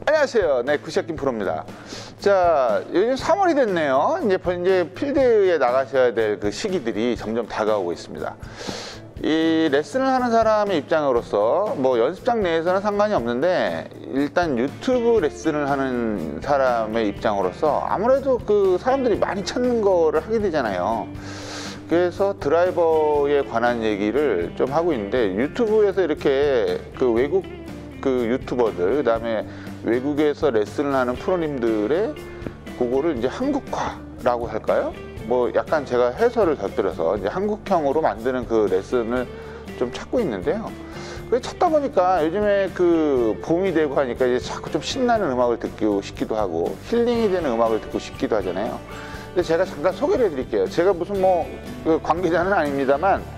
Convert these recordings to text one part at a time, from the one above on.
안녕하세요. 네, 구시학김 프로입니다. 자, 요즘 3월이 됐네요. 이제 필드에 나가셔야 될 그 시기들이 점점 다가오고 있습니다. 이 레슨을 하는 사람의 입장으로서 뭐 연습장 내에서는 상관이 없는데, 일단 유튜브 레슨을 하는 사람의 입장으로서 아무래도 그 사람들이 많이 찾는 거를 하게 되잖아요. 그래서 드라이버에 관한 얘기를 좀 하고 있는데, 유튜브에서 이렇게 그 외국 그 유튜버들, 그 다음에 외국에서 레슨을 하는 프로님들의 그거를 이제 한국화라고 할까요? 뭐 약간 제가 해설을 곁들여서 이제 한국형으로 만드는 그 레슨을 좀 찾고 있는데요. 그래 찾다 보니까 요즘에 그 봄이 되고 하니까 이제 자꾸 좀 신나는 음악을 듣고 싶기도 하고 힐링이 되는 음악을 듣고 싶기도 하잖아요. 근데 제가 잠깐 소개를 해드릴게요. 제가 무슨 그 관계자는 아닙니다만,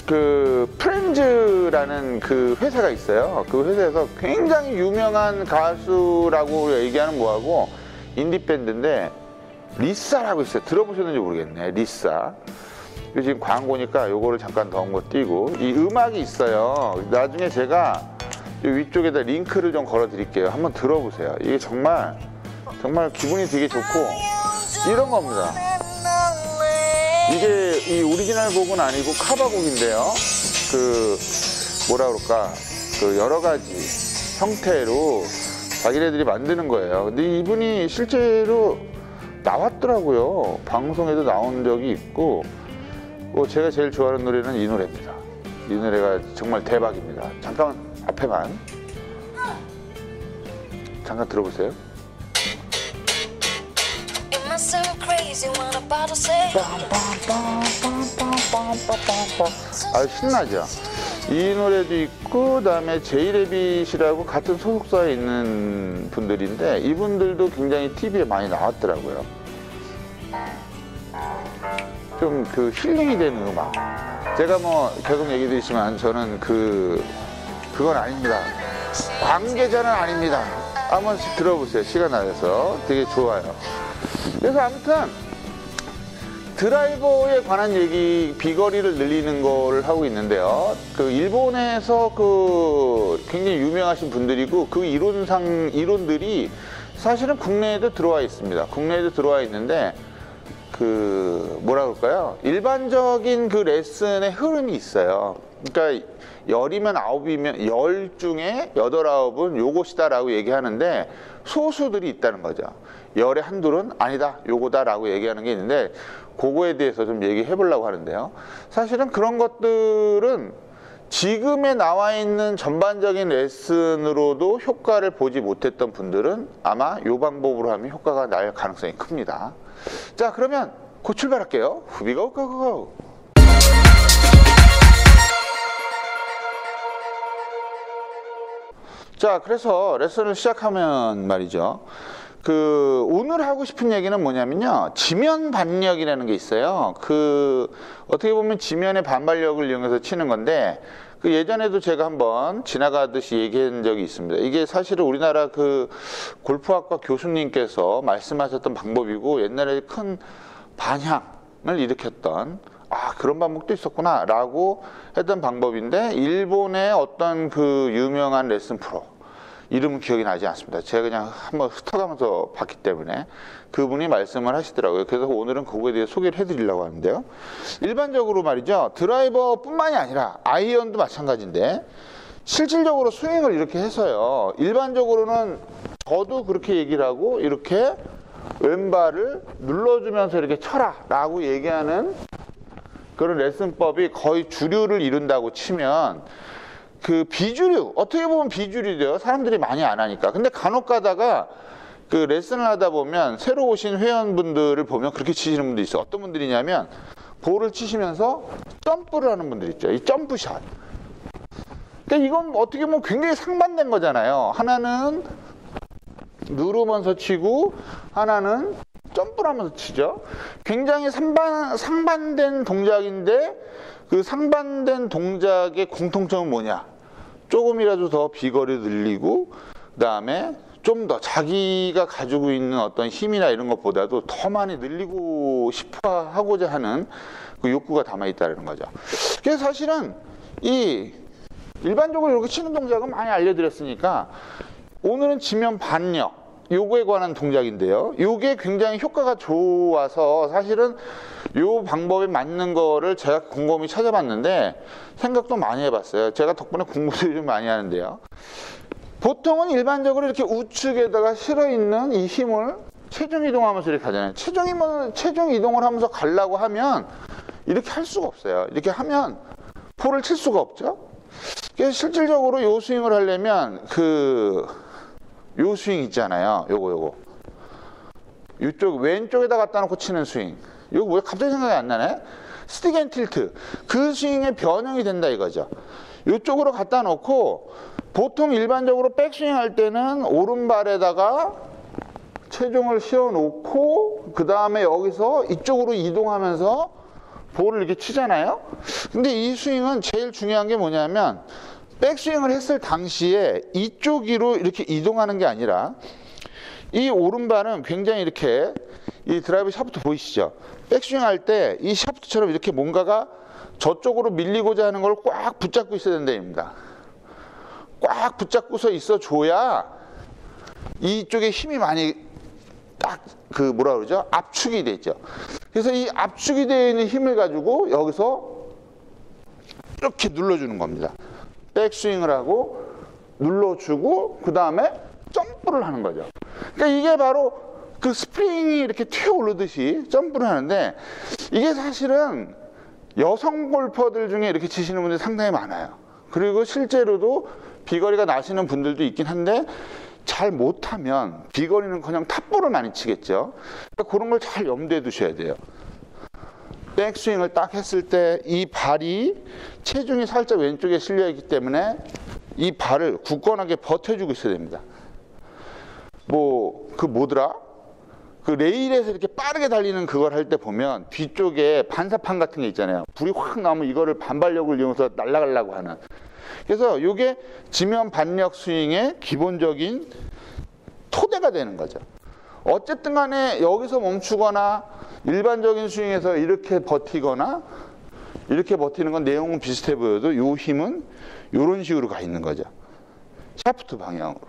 그 프렌즈라는 그 회사가 있어요. 그 회사에서 굉장히 유명한 가수라고 얘기하는 뭐하고 인디밴드인데 리사라고 있어요. 들어보셨는지 모르겠네. 리사. 지금 광고니까 요거를 잠깐 더 한 거 띄고, 이 음악이 있어요. 나중에 제가 위쪽에다 링크를 좀 걸어 드릴게요. 한번 들어보세요. 이게 정말 기분이 되게 좋고 이런 겁니다. 이게 이 오리지널 곡은 아니고 카바곡인데요. 그 뭐라 그럴까, 그 여러 가지 형태로 자기네들이 만드는 거예요. 근데 이분이 실제로 나왔더라고요. 방송에도 나온 적이 있고, 제가 제일 좋아하는 노래는 이 노래입니다. 이 노래가 정말 대박입니다. 잠깐 앞에만 잠깐 들어보세요. 아주 신나죠? 이 노래도 있고, 그 다음에 제이레빗이라고 같은 소속사에 있는 분들인데, 이분들도 굉장히 TV에 많이 나왔더라고요. 좀 그 힐링이 되는 음악. 제가 뭐 계속 얘기 드리지만 저는 그건 아닙니다. 관계자는 아닙니다. 한 번씩 들어보세요. 시간 나서 되게 좋아요. 그래서 아무튼 드라이버에 관한 얘기, 비거리를 늘리는 걸 하고 있는데요. 그 일본에서 그 굉장히 유명하신 분들이고, 그 이론들이 사실은 국내에도 들어와 있습니다. 국내에도 들어와 있는데, 그 뭐라 그럴까요? 일반적인 그 레슨의 흐름이 있어요. 그러니까 10이면 9이면 10 중에 8, 9은 요것이다 라고 얘기하는데, 소수들이 있다는 거죠. 10에 한둘은 아니다, 요거다 라고 얘기하는 게 있는데, 그거에 대해서 좀 얘기해 보려고 하는데요. 사실은 그런 것들은 지금에 나와 있는 전반적인 레슨으로도 효과를 보지 못했던 분들은 아마 이 방법으로 하면 효과가 날 가능성이 큽니다. 자, 그러면 곧 출발할게요. 후비고 고고고. 자, 그래서 레슨을 시작하면 말이죠. 오늘 하고 싶은 얘기는 뭐냐면요. 지면 반력이라는 게 있어요. 어떻게 보면 지면의 반발력을 이용해서 치는 건데, 예전에도 제가 한번 지나가듯이 얘기한 적이 있습니다. 이게 사실은 우리나라 그 골프학과 교수님께서 말씀하셨던 방법이고, 옛날에 큰 반향을 일으켰던, 그런 방법도 있었구나 라고 했던 방법인데, 일본의 어떤 그 유명한 레슨 프로, 이름은 기억이 나지 않습니다. 제가 그냥 한번 훑어가면서 봤기 때문에 그분이 말씀을 하시더라고요. 그래서 오늘은 그거에 대해 소개를 해드리려고 하는데요. 일반적으로 말이죠. 드라이버뿐만이 아니라 아이언도 마찬가지인데, 실질적으로 스윙을 이렇게 해서요. 일반적으로는 저도 그렇게 얘기를 하고, 이렇게 왼발을 눌러주면서 이렇게 쳐라 라고 얘기하는 그런 레슨법이 거의 주류를 이룬다고 치면, 그 비주류, 어떻게 보면 비주류죠. 사람들이 많이 안 하니까. 근데 간혹 가다가 그 레슨을 하다 보면 새로 오신 회원분들을 보면 그렇게 치시는 분도 있어요. 어떤 분들이냐면, 볼을 치시면서 점프를 하는 분들 있죠. 이 점프샷. 그러니까 이건 어떻게 보면 굉장히 상반된 거잖아요. 하나는 누르면서 치고, 하나는 점프를 하면서 치죠. 굉장히 상반된 동작인데, 그 상반된 동작의 공통점은 뭐냐? 조금이라도 더 비거리를 늘리고, 그 다음에 좀 더 자기가 가지고 있는 어떤 힘이나 이런 것보다도 더 많이 늘리고 싶어 하고자 하는 그 욕구가 담아 있다는 거죠. 그래서 사실은 일반적으로 이렇게 치는 동작은 많이 알려드렸으니까, 오늘은 지면 반력 요거에 관한 동작인데요. 요게 굉장히 효과가 좋아서 사실은 요 방법에 맞는 거를 제가 곰곰이 찾아봤는데 생각도 많이 해봤어요. 제가 덕분에 공부도 좀 많이 하는데요. 보통은 일반적으로 이렇게 우측에다가 실어 있는 이 힘을 체중 이동하면서 이렇게 하잖아요. 체중 이동을 하면서 가려고 하면 이렇게 할 수가 없어요. 이렇게 하면 볼을 칠 수가 없죠. 그래서 실질적으로 요 스윙을 하려면 요 스윙 있잖아요. 요거 이쪽 왼쪽에다 갖다 놓고 치는 스윙. 이거 왜 갑자기 생각이 안 나네? 스틱 앤 틸트. 그 스윙의 변형이 된다 이거죠. 이쪽으로 갖다 놓고 보통 일반적으로 백스윙 할 때는 오른발에다가 체중을 씌워 놓고 그 다음에 여기서 이쪽으로 이동하면서 볼을 이렇게 치잖아요. 근데 이 스윙은 제일 중요한 게 뭐냐면 백스윙을 했을 당시에 이쪽으로 이렇게 이동하는 게 아니라 이 오른발은 굉장히 이렇게 이 드라이브 샤프트 보이시죠? 백스윙 할 때 이 샤프트처럼 이렇게 뭔가가 저쪽으로 밀리고자 하는 걸 꽉 붙잡고 있어야 된다입니다. 꽉 붙잡고서 있어 줘야 이쪽에 힘이 많이 딱 뭐라 그러죠? 압축이 되죠. 그래서 이 압축이 되어 있는 힘을 가지고 여기서 이렇게 눌러주는 겁니다. 백스윙을 하고 눌러주고 그 다음에 점프를 하는 거죠. 그러니까 이게 바로 그 스프링이 이렇게 튀어 오르듯이 점프를 하는데 이게 사실은 여성 골퍼들 중에 이렇게 치시는 분들이 상당히 많아요. 그리고 실제로도 비거리가 나시는 분들도 있긴 한데 잘 못하면 비거리는 그냥 탑볼을 많이 치겠죠. 그러니까 그런 걸 잘 염두에 두셔야 돼요. 백스윙을 딱 했을 때 이 발이 체중이 살짝 왼쪽에 실려 있기 때문에 이 발을 굳건하게 버텨주고 있어야 됩니다. 뭐더라? 그 레일에서 이렇게 빠르게 달리는 그걸 할 때 보면 뒤쪽에 반사판 같은 게 있잖아요. 불이 확 나오면 이거를 반발력을 이용해서 날아가려고 하는. 그래서 이게 지면 반력 스윙의 기본적인 토대가 되는 거죠. 어쨌든 간에 여기서 멈추거나 일반적인 스윙에서 이렇게 버티거나 이렇게 버티는 건 내용은 비슷해 보여도 이 힘은 이런 식으로 가 있는 거죠. 샤프트 방향으로.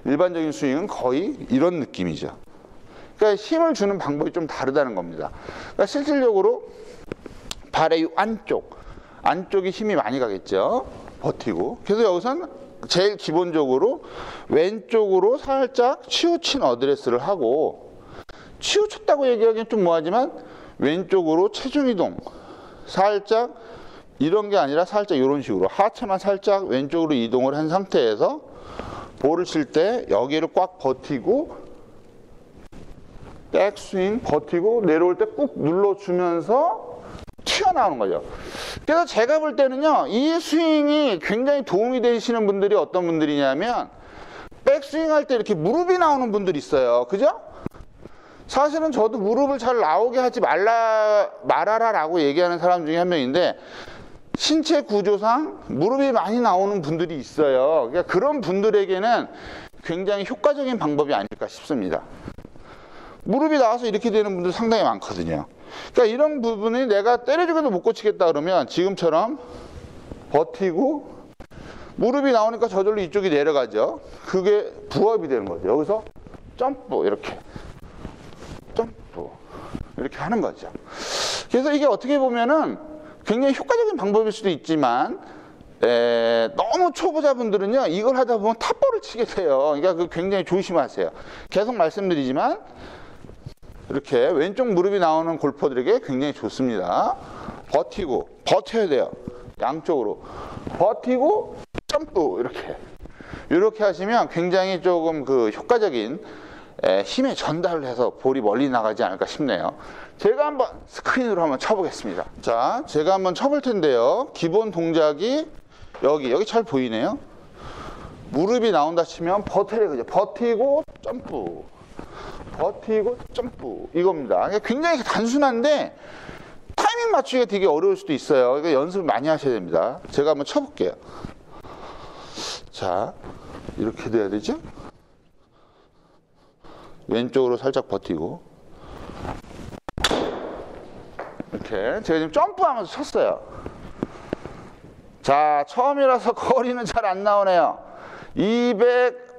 일반적인 스윙은 거의 이런 느낌이죠. 그러니까 힘을 주는 방법이 좀 다르다는 겁니다. 그러니까 실질적으로 발의 이 안쪽이 힘이 많이 가겠죠. 버티고. 그래서 여기서는 제일 기본적으로 왼쪽으로 살짝 치우친 어드레스를 하고, 치우쳤다고 얘기하기는 좀 뭐하지만 왼쪽으로 체중 이동 살짝 이런 게 아니라 살짝 이런 식으로 하체만 살짝 왼쪽으로 이동을 한 상태에서 볼을 칠 때 여기를 꽉 버티고 백스윙 버티고 내려올 때 꾹 눌러주면서 튀어나오는 거죠. 그래서 제가 볼 때는요, 이 스윙이 굉장히 도움이 되시는 분들이 어떤 분들이냐면 백스윙 할 때 이렇게 무릎이 나오는 분들이 있어요. 그죠? 사실은 저도 무릎을 잘 나오게 하지 말아라 라고 얘기하는 사람 중에 한 명인데, 신체 구조상 무릎이 많이 나오는 분들이 있어요. 그러니까 그런 분들에게는 굉장히 효과적인 방법이 아닐까 싶습니다. 무릎이 나와서 이렇게 되는 분들 상당히 많거든요. 그러니까 이런 부분이 내가 때려주고도 못 고치겠다 그러면 지금처럼 버티고 무릎이 나오니까 저절로 이쪽이 내려가죠. 그게 부업이 되는 거죠. 여기서 점프 이렇게 점프 이렇게 하는 거죠. 그래서 이게 어떻게 보면은 굉장히 효과적인 방법일 수도 있지만 너무 초보자분들은요, 이걸 하다 보면 탑볼을 치게 돼요. 그러니까 그 굉장히 조심하세요. 계속 말씀드리지만 이렇게 왼쪽 무릎이 나오는 골퍼들에게 굉장히 좋습니다. 버티고 버텨야 돼요. 양쪽으로 버티고 점프 이렇게 하시면 굉장히 조금 그 효과적인 힘의 전달을 해서 볼이 멀리 나가지 않을까 싶네요. 제가 한번 스크린으로 한번 쳐보겠습니다. 자, 제가 한번 쳐볼 텐데요. 기본 동작이 여기 잘 보이네요. 무릎이 나온다 치면 버텨야 그죠? 버티고 점프, 버티고 점프 이겁니다. 그러니까 굉장히 단순한데 타이밍 맞추기가 되게 어려울 수도 있어요. 그러니까 연습을 많이 하셔야 됩니다. 제가 한번 쳐볼게요. 자, 이렇게 돼야 되죠? 왼쪽으로 살짝 버티고 이렇게 제가 지금 점프하면서 쳤어요. 자, 처음이라서 거리는 잘 안 나오네요.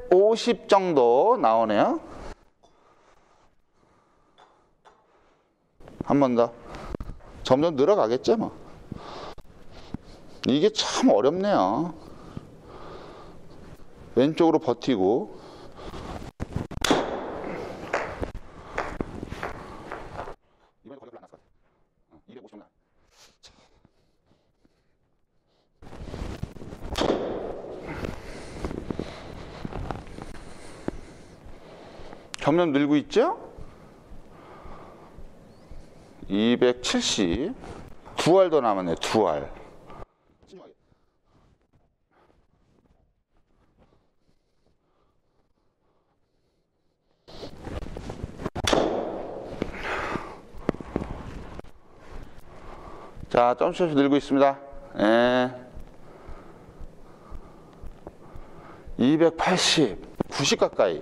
250 정도 나오네요. 한 번 더. 점점 늘어가겠죠 뭐. 이게 참 어렵네요. 왼쪽으로 버티고. 이번에 거의 별로 안 났을 것 같아. 250 나. 점점 늘고 있죠? 270. 두 알 더 남았네요. 두 알. 자, 점씩 늘고 있습니다. 280, 90 가까이.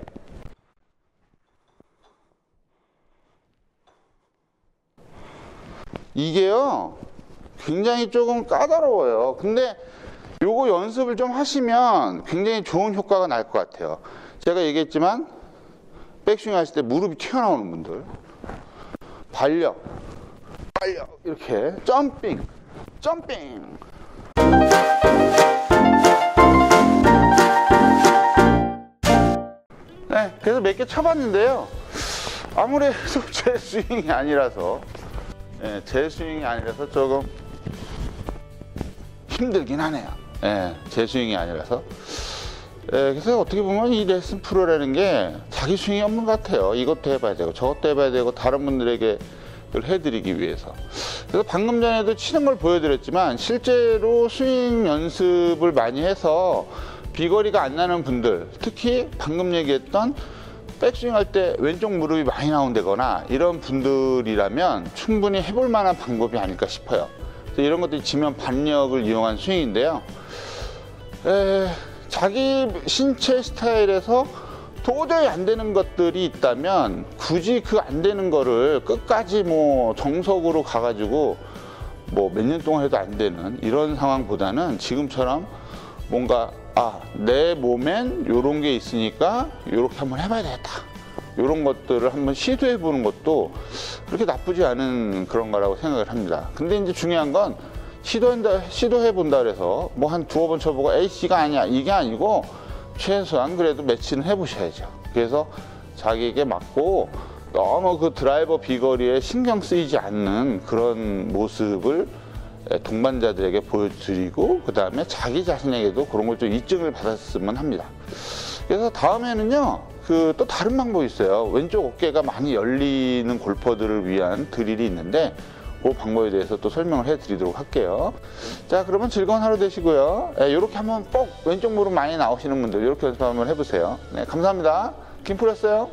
이게요, 굉장히 조금 까다로워요. 근데 요거 연습을 좀 하시면 굉장히 좋은 효과가 날 것 같아요. 제가 얘기했지만, 백스윙 하실 때 무릎이 튀어나오는 분들, 발력, 이렇게, 점핑. 네, 그래서 몇 개 쳐봤는데요. 아무래도 제 스윙이 아니라서, 제 스윙이 아니라서 조금 힘들긴 하네요. 제 스윙이 아니라서. 그래서 어떻게 보면 이 레슨 프로라는 게 자기 스윙이 없는 것 같아요. 이것도 해봐야 되고 저것도 해봐야 되고 다른 분들에게 해드리기 위해서. 그래서 방금 전에도 치는 걸 보여드렸지만 실제로 스윙 연습을 많이 해서 비거리가 안 나는 분들, 특히 방금 얘기했던 백스윙 할 때 왼쪽 무릎이 많이 나온다거나 이런 분들이라면 충분히 해볼 만한 방법이 아닐까 싶어요. 그래서 이런 것들이 지면 반력을 이용한 스윙인데요. 자기 신체 스타일에서 도저히 안 되는 것들이 있다면 굳이 그 안 되는 거를 끝까지 뭐 정석으로 가가지고 뭐 몇 년 동안 해도 안 되는 이런 상황보다는 지금처럼 뭔가 내 몸엔 요런 게 있으니까 요렇게 한번 해봐야 되겠다. 요런 것들을 한번 시도해 보는 것도 그렇게 나쁘지 않은 그런 거라고 생각을 합니다. 근데 이제 중요한 건 시도해 본다 그래서 뭐 한 두어 번 쳐보고 A씨가 아니야 이게 아니고 최소한 그래도 매치는 해보셔야죠. 그래서 자기에게 맞고 너무 그 드라이버 비거리에 신경 쓰이지 않는 그런 모습을 동반자들에게 보여드리고 그 다음에 자기 자신에게도 그런 걸 좀 입증을 받았으면 합니다. 그래서 다음에는요 또 다른 방법이 있어요. 왼쪽 어깨가 많이 열리는 골퍼들을 위한 드릴이 있는데 그 방법에 대해서 또 설명을 해드리도록 할게요. 자, 그러면 즐거운 하루 되시고요. 이렇게 한번 꼭 왼쪽 무릎 많이 나오시는 분들 이렇게 연습 한번 해보세요. 네, 감사합니다. 김프로였어요.